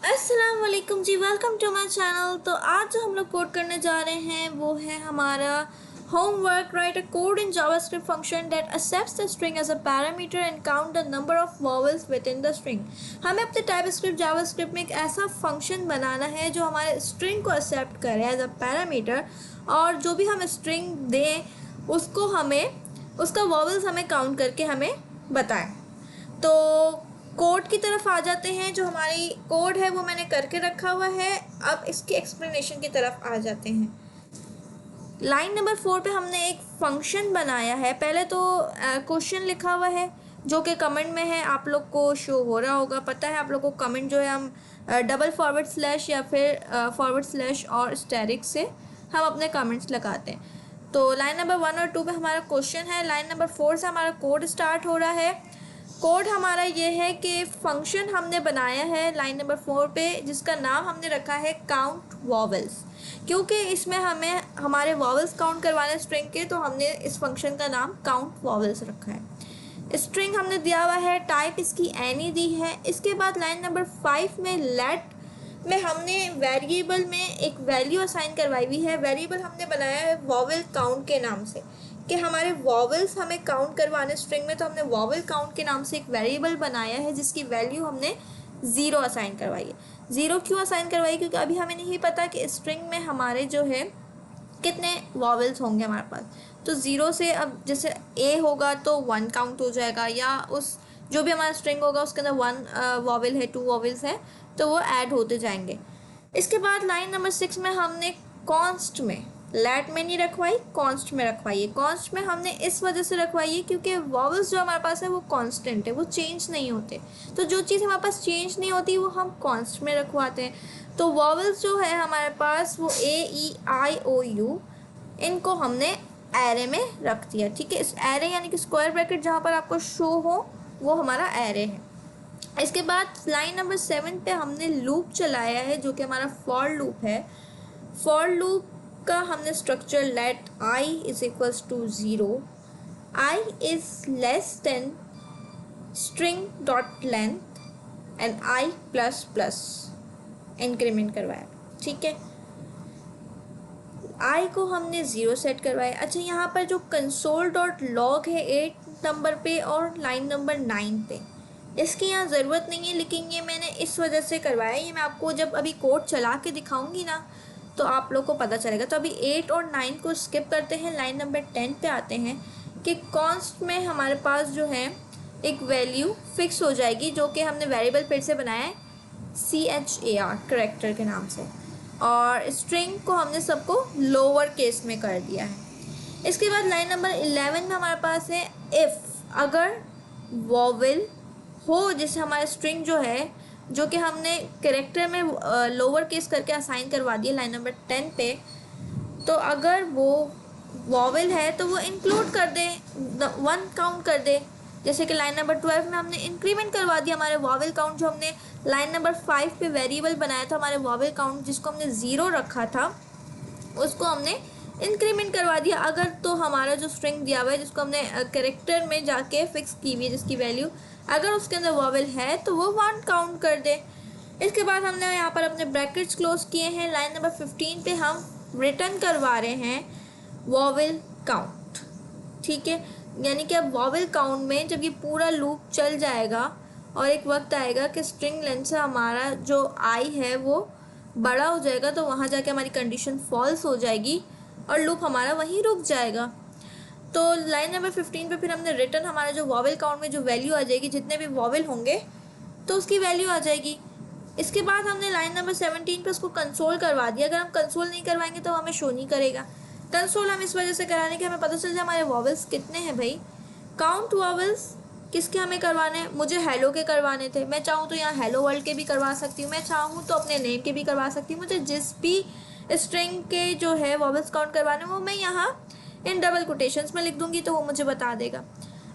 अस्सलाम वालेकुम जी, welcome to my channel. तो आज जो हम लोग कोड करने जा रहे हैं वो है हमारा homework. Write a code in JavaScript function that accepts the string as a parameter and count the number of vowels within the string. हमें अपने टाइपस्क्रिप्ट जावास्क्रिप्ट में एक ऐसा फंक्शन बनाना है जो हमारे स्ट्रिंग को एक्सेप्ट करे एज अ पैरामीटर, और जो भी हम स्ट्रिंग दें उसको हमें उसका वॉवल्स हमें काउंट करके हमें बताएं। तो कोड की तरफ आ जाते हैं। जो हमारी कोड है वो मैंने करके रखा हुआ है। अब इसकी एक्सप्लेनेशन की तरफ आ जाते हैं। लाइन नंबर 4 पे हमने एक फंक्शन बनाया है। पहले तो क्वेश्चन लिखा हुआ है जो कि कमेंट में है, आप लोग को शो हो रहा होगा। पता है आप लोग को कमेंट जो है हम डबल फॉरवर्ड स्लैश या फिर फॉरवर्ड स्लैश और स्टेरिक से हम अपने कमेंट्स लगाते हैं। तो लाइन नंबर 1 और 2 पे हमारा क्वेश्चन है। लाइन नंबर 4 से हमारा कोड स्टार्ट हो रहा है। कोड हमारा ये है कि फंक्शन हमने बनाया है लाइन नंबर 4 पे, जिसका नाम हमने रखा है काउंट वॉवल्स, क्योंकि इसमें हमें हमारे वॉवल्स काउंट करवाने स्ट्रिंग के, तो हमने इस फंक्शन का नाम काउंट वॉवल्स रखा है। स्ट्रिंग हमने दिया हुआ है, टाइप इसकी एनी दी है। इसके बाद लाइन नंबर 5 में लेट में हमने वेरिएबल में एक वैल्यू असाइन करवाई हुई है। वेरिएबल हमने बनाया है वॉवल काउंट के नाम से, कि हमारे वॉवल्स हमें काउंट करवाने स्ट्रिंग में, तो हमने वॉवल काउंट के नाम से एक वेरिएबल बनाया है जिसकी वैल्यू हमने 0 असाइन करवाई है। 0 क्यों असाइन करवाई? क्योंकि अभी हमें नहीं पता कि स्ट्रिंग में हमारे जो है कितने वॉवल्स होंगे हमारे पास। तो 0 से अब जैसे ए होगा तो 1 काउंट हो जाएगा, या उस जो भी हमारा स्ट्रिंग होगा उसके अंदर 1 वॉवल है, 2 वॉवल्स है, तो वो ऐड होते जाएंगे। इसके बाद लाइन नंबर 6 में हमने कॉन्स्ट में, लेट में नहीं रखवाई, कॉन्स्ट में रखवाई है। कॉन्स्ट में हमने इस वजह से रखवाई है क्योंकि वॉवल्स जो हमारे पास है वो कांस्टेंट है, वो चेंज नहीं होते। तो जो चीज़ हमारे पास चेंज नहीं होती वो हम कॉन्स्ट में रखवाते हैं। तो वॉवल्स जो है हमारे पास वो A E I O U, इनको हमने एरे में रख दिया। ठीक है, इस एरे यानी कि स्क्वायर ब्रैकेट जहाँ पर आपको शो हो वो हमारा एरे है। इसके बाद लाइन नंबर 7 पे हमने लूप चलाया है जो कि हमारा फॉर लूप है। फॉर लूप का हमने structure let I is equals to 0, I is less than string dot length and I plus plus increment करवाया। ठीक है, I को हमने 0 सेट करवाया। अच्छा, यहाँ पर जो कंसोल डॉट लॉग है 8 नंबर पे और लाइन नंबर 9 पे, इसकी यहाँ ज़रूरत नहीं है, लेकिन ये मैंने इस वजह से करवाया। ये मैं आपको जब अभी कोड चला के दिखाऊंगी ना तो आप लोग को पता चलेगा। तो अभी 8 और 9 को स्किप करते हैं, लाइन नंबर 10 पे आते हैं कि कॉन्स्ट में हमारे पास जो है एक वैल्यू फिक्स हो जाएगी जो कि हमने वेरिएबल फिर से बनाया है CHAR करेक्टर के नाम से, और स्ट्रिंग को हमने सबको लोअर केस में कर दिया है। इसके बाद लाइन नंबर 11 में हमारे पास है इफ़, अगर वॉवल हो, जैसे हमारा स्ट्रिंग जो है जो कि हमने करेक्टर में लोअर केस करके असाइन करवा दिया लाइन नंबर 10 पे, तो अगर वो वॉवल है तो वो इंक्लूड कर दे, 1 काउंट कर दे। जैसे कि लाइन नंबर 12 में हमने इंक्रीमेंट करवा दिया हमारे वॉवल काउंट, जो हमने लाइन नंबर 5 पे वेरिएबल बनाया था हमारे वॉवल काउंट जिसको हमने 0 रखा था, उसको हमने इंक्रीमेंट करवा दिया। अगर तो हमारा जो स्ट्रिंग दिया हुआ है जिसको हमने करेक्टर में जाके फिक्स की हुई है जिसकी वैल्यू, अगर उसके अंदर वॉवल है तो वो 1 काउंट कर दे। इसके बाद हमने यहाँ पर अपने ब्रैकेट्स क्लोज किए हैं। लाइन नंबर 15 पे हम रिटर्न करवा रहे हैं वॉवल काउंट। ठीक है, यानी कि अब वॉवल काउंट में जब ये पूरा लूप चल जाएगा और एक वक्त आएगा कि स्ट्रिंग लेंथ से हमारा जो आई है वो बड़ा हो जाएगा, तो वहाँ जाके हमारी कंडीशन फॉल्स हो जाएगी और लूप हमारा वहीं रुक जाएगा। तो लाइन नंबर 15 पे फिर हमने रिटर्न हमारा जो वॉवल काउंट में जो वैल्यू आ जाएगी, जितने भी वॉवल होंगे तो उसकी वैल्यू आ जाएगी। इसके बाद हमने लाइन नंबर 17 पे उसको कंसोल करवा दिया। अगर हम कंसोल नहीं करवाएंगे तो हमें शो नहीं करेगा। कंसोल हम इस वजह से कराने कि हमें पता चल जाए हमारे वॉवल्स कितने हैं। भाई काउंट वॉवल्स किसके हमें करवाने हैं? मुझे हेलो के करवाने थे। मैं चाहूँ तो यहाँ हेलो वर्ल्ड के भी करवा सकती हूँ, मैं चाहूँ तो अपने नेम के भी करवा सकती हूँ। मुझे जिस भी स्ट्रिंग के जो है वॉवल्स काउंट करवाने वो मैं यहाँ इन डबल कोटेशंस में लिख दूँगी तो वो मुझे बता देगा।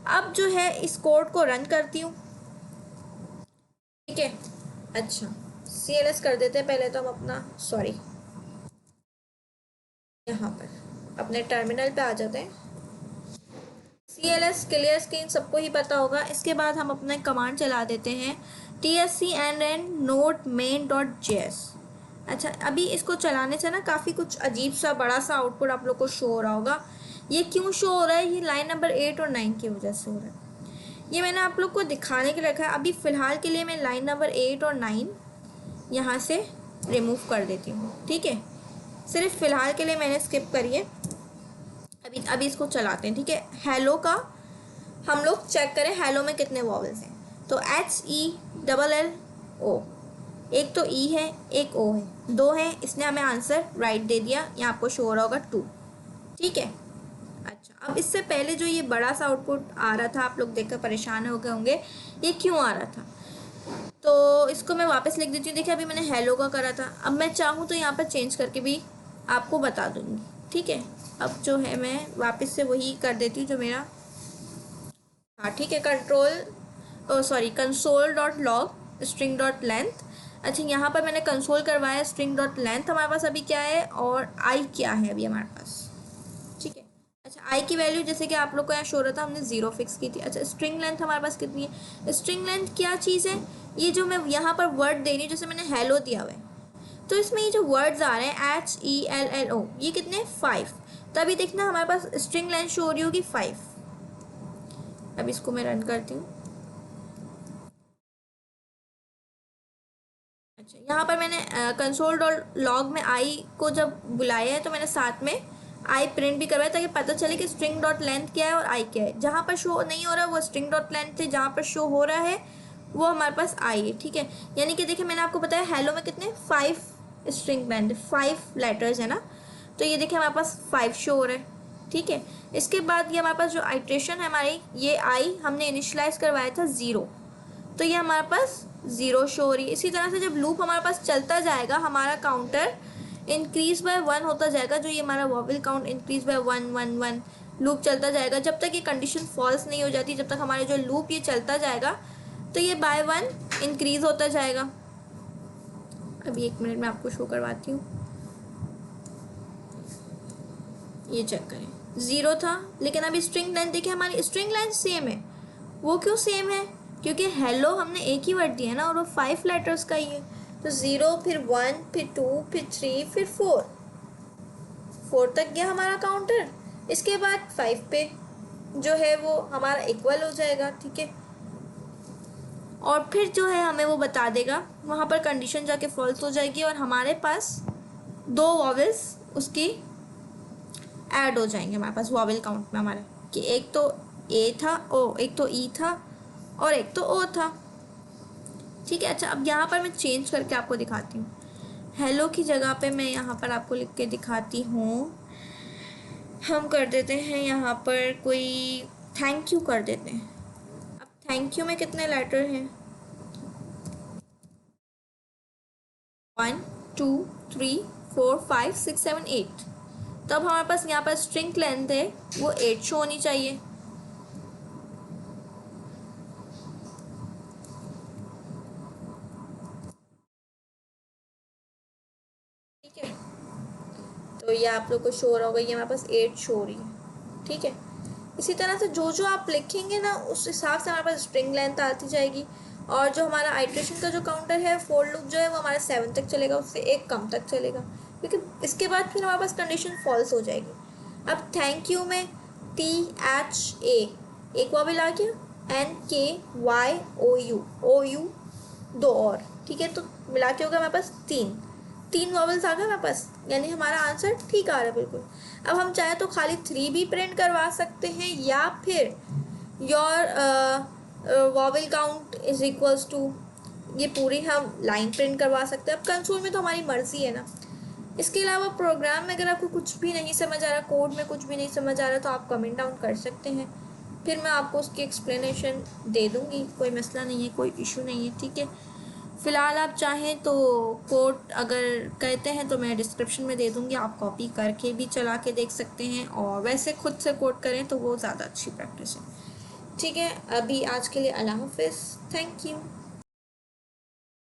अब जो है इस कोड को रन करती हूँ। ठीक है, अच्छा CLS कर देते हैं पहले तो हम अपना, सॉरी यहाँ पर अपने टर्मिनल पे आ जाते हैं। CLS क्लियर स्क्रीन सबको ही पता होगा। इसके बाद हम अपना कमांड चला देते हैं TSC and node main.js। अच्छा, अभी इसको चलाने से ना काफ़ी कुछ अजीब सा बड़ा सा आउटपुट आप लोग को शो हो रहा होगा। ये क्यों शो हो रहा है? ये लाइन नंबर 8 और 9 की वजह से हो रहा है। ये मैंने आप लोग को दिखाने के लिए रखा है। अभी फ़िलहाल के लिए मैं लाइन नंबर 8 और 9 यहाँ से रिमूव कर देती हूँ, ठीक है। सिर्फ फ़िलहाल के लिए मैंने स्किप करी है। अभी इसको चलाते हैं, ठीक है। हेलो का हम लोग चेक करें, हेलो में कितने वॉवल्स हैं। तो HELLO, एक तो ई है, एक ओ है, 2 है। इसने हमें आंसर राइट दे दिया। यहाँ आपको शो हो रहा होगा 2, ठीक है। अच्छा, अब इससे पहले जो ये बड़ा सा आउटपुट आ रहा था, आप लोग देखकर परेशान हो गए होंगे ये क्यों आ रहा था। तो इसको मैं वापस लिख देती हूँ। देखिए, अभी मैंने हेलो का करा था। अब मैं चाहूँ तो यहाँ पर चेंज करके भी आपको बता दूँगी, ठीक है। अब जो है मैं वापस से वही कर देती हूँ जो मेरा, हाँ ठीक है। console.log string.length। अच्छा, यहाँ पर मैंने कंसोल करवाया string.length हमारे पास अभी क्या है, और आई क्या है अभी हमारे पास, ठीक है। अच्छा, आई की वैल्यू जैसे कि आप लोग को यहाँ शो रहा था, हमने 0 फिक्स की थी। अच्छा, स्ट्रिंग लेंथ हमारे पास कितनी है? स्ट्रिंग लेंथ क्या चीज़ है? ये जो मैं यहाँ पर वर्ड दे रही हूँ, जैसे मैंने हेलो दिया हुआ है, तो इसमें ये जो वर्ड्स आ रहे हैं HELLO, ये कितने? 5। तो अभी देखना हमारे पास स्ट्रिंग लेंथ शो हो रही होगी 5। अब इसको मैं रन करती हूँ। अच्छा, यहाँ पर मैंने console.log में आई को जब बुलाया है तो मैंने साथ में आई प्रिंट भी करवाया ताकि पता चले कि स्ट्रिंग डॉट लेंथ क्या है और आई क्या है। जहाँ पर शो नहीं हो रहा है वो स्ट्रिंग डॉट लेंथ है, जहाँ पर शो हो रहा है वो हमारे पास आई है, ठीक है। यानी कि देखिए, मैंने आपको बताया हेलो में कितने 5 स्ट्रिंग लेंथ, 5 लेटर्स है ना। तो ये देखिए हमारे पास 5 शो हो रहा है, ठीक है। इसके बाद ये हमारे पास जो आइट्रेशन है हमारी, ये आई हमने इनिशलाइज करवाया था 0, तो ये हमारे पास 0 शो हो रही है। इसी तरह से जब लूप हमारे पास चलता जाएगा, हमारा काउंटर इंक्रीज बाय 1 होता जाएगा। जो ये हमारा vowel count increase by 1 1 1 loop चलता जाएगा जब तक ये कंडीशन फॉल्स नहीं हो जाती। जब तक हमारे जो लूप ये चलता जाएगा तो ये बाय 1 इंक्रीज होता जाएगा। अभी 1 मिनट में आपको शो करवाती हूँ। ये चेक करें, 0 था, लेकिन अभी स्ट्रिंग लेंथ देखिए, हमारी स्ट्रिंग लेंथ सेम है। वो क्यों सेम है? क्योंकि हेलो हमने एक ही वर्ड दिया है ना, और वो 5 लेटर्स का ही है। तो 0, फिर 1, फिर 2, फिर 3, फिर 4 तक गया हमारा काउंटर। इसके बाद 5 पे जो है वो हमारा इक्वल हो जाएगा, ठीक है। और फिर जो है हमें वो बता देगा, वहाँ पर कंडीशन जाके फॉल्स हो जाएगी और हमारे पास 2 वॉवल्स उसकी ऐड हो जाएंगे हमारे पास वॉवल काउंट में हमारे, कि एक तो ए था, एक तो ई था और एक तो ओ था, ठीक है। अच्छा, अब यहाँ पर मैं चेंज करके आपको दिखाती हूँ। हेलो की जगह पे मैं यहाँ पर आपको लिख के दिखाती हूँ। हम कर देते हैं यहाँ पर कोई थैंक यू कर देते हैं। अब थैंक यू में कितने लेटर हैं? 1 2 3 4 5 6 7 8। तब हमारे पास यहाँ पर स्ट्रिंग लेंथ है वो 8 शो होनी चाहिए। ठीक है, तो ये आप लोग को शो हो रहा होगा, ये हमारे पास 8 शो हो रही है, ठीक है। इसी तरह से जो जो आप लिखेंगे ना, उस हिसाब से हमारे पास स्ट्रिंग लेंथ आती जाएगी। और जो हमारा आइट्रेशन का जो काउंटर है, फॉर लूप जो है वो हमारा 7 तक चलेगा, उससे एक कम तक चलेगा, क्योंकि इसके बाद फिर हमारे पास कंडीशन फॉल्स हो जाएगी। अब थैंक यू में THA एक वॉवल आ गया, NKYOU 2 और, ठीक है। तो मिला के होगा हमारे पास 3 वॉवल्स आ गए हमारे पास, यानी हमारा आंसर ठीक आ रहा है बिल्कुल। अब हम चाहे तो खाली 3 भी प्रिंट करवा सकते हैं, या फिर your vowel count is equals to, ये पूरी हम लाइन प्रिंट करवा सकते हैं। अब कंसोल में तो हमारी मर्जी है ना। इसके अलावा प्रोग्राम में अगर आपको कुछ भी नहीं समझ आ रहा, कोड में कुछ भी नहीं समझ आ रहा, तो आप कमेंट डाउन कर सकते हैं, फिर मैं आपको उसकी एक्सप्लेनेशन दे दूँगी। कोई मसला नहीं है, कोई इशू नहीं है, ठीक है। फ़िलहाल आप चाहें तो कोड अगर कहते हैं तो मैं डिस्क्रिप्शन में दे दूँगी, आप कॉपी करके भी चला के देख सकते हैं, और वैसे खुद से कोड करें तो वो ज़्यादा अच्छी प्रैक्टिस है, ठीक है। अभी आज के लिए अल्लाह हाफ़िज़, थैंक यू।